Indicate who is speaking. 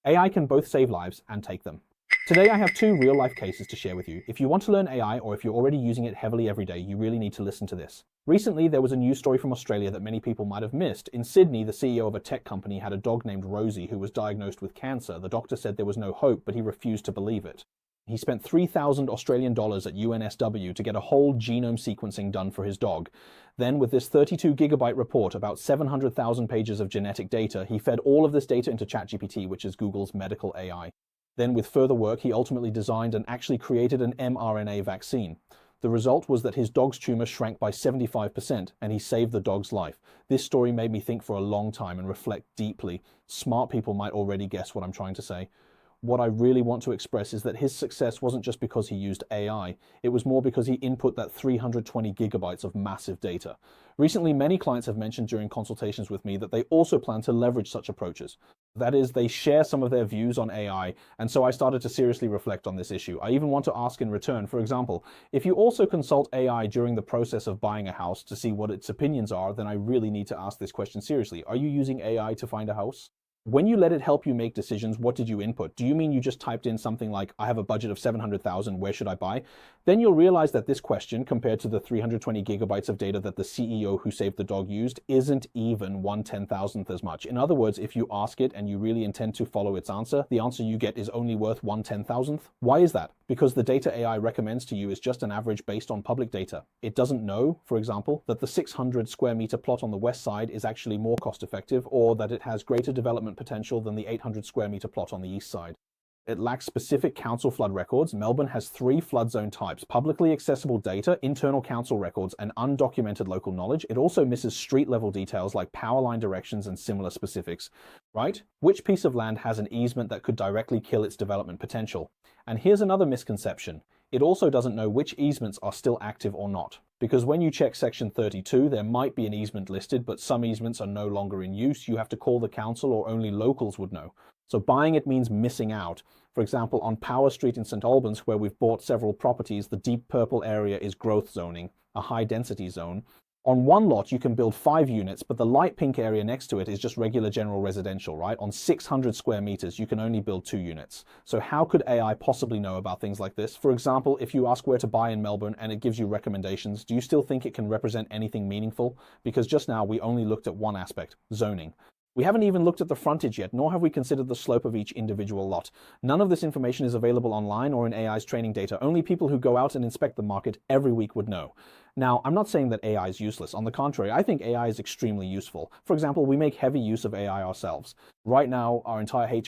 Speaker 1: AI can both save lives and take them. Today I have two real-life cases to share with you. If you want to learn AI, or if you're already using it heavily every day, you really need to listen to this. Recently, there was a news story from Australia that many people might have missed. In Sydney, the CEO of a tech company had a dog named Rosie who was diagnosed with cancer. The doctor said there was no hope, but he refused to believe it. He spent 3,000 Australian dollars at UNSW to get a whole genome sequencing done for his dog. Then, with this 32-gigabyte report, about 700,000 pages of genetic data, he fed all of this data into ChatGPT, which is Google's medical AI. Then, with further work, he ultimately designed and actually created an mRNA vaccine. The result was that his dog's tumor shrank by 75%, and he saved the dog's life. This story made me think for a long time and reflect deeply. Smart people might already guess what I'm trying to say. What I really want to express is that his success wasn't just because he used AI. It was more because he input that 320 gigabytes of massive data. Recently, many clients have mentioned during consultations with me that they also plan to leverage such approaches. That is, they share some of their views on AI, and so I started to seriously reflect on this issue. I even want to ask in return, for example, if you also consult AI during the process of buying a house to see what its opinions are, then I really need to ask this question seriously. Are you using AI to find a house? When you let it help you make decisions, what did you input? Do you mean you just typed in something like, I have a budget of 700,000, where should I buy? Then you'll realize that this question, compared to the 320 gigabytes of data that the CEO who saved the dog used, isn't even 1/10,000th as much. In other words, if you ask it and you really intend to follow its answer, the answer you get is only worth 1/10,000th. Why is that? Because the data AI recommends to you is just an average based on public data. It doesn't know, for example, that the 600 square meter plot on the west side is actually more cost effective, or that it has greater development potential than the 800 square meter plot on the east side. It lacks specific council flood records. Melbourne has 3 flood zone types: publicly accessible data, internal council records, and undocumented local knowledge. It also misses street level details like power line directions and similar specifics, right? Which piece of land has an easement that could directly kill its development potential? And here's another misconception. It also doesn't know which easements are still active or not. Because when you check section 32, there might be an easement listed, but some easements are no longer in use. You have to call the council, or only locals would know. So buying it means missing out. For example, on Power Street in St. Albans, where we've bought several properties, the deep purple area is growth zoning, a high density zone. On one lot, you can build 5 units, but the light pink area next to it is just regular general residential, right? On 600 square meters, you can only build 2 units. So how could AI possibly know about things like this? For example, if you ask where to buy in Melbourne and it gives you recommendations, do you still think it can represent anything meaningful? Because just now we only looked at one aspect, zoning. We haven't even looked at the frontage yet, nor have we considered the slope of each individual lot. None of this information is available online or in AI's training data. Only people who go out and inspect the market every week would know. Now, I'm not saying that AI is useless. On the contrary, I think AI is extremely useful. For example, we make heavy use of AI ourselves. Right now, our entire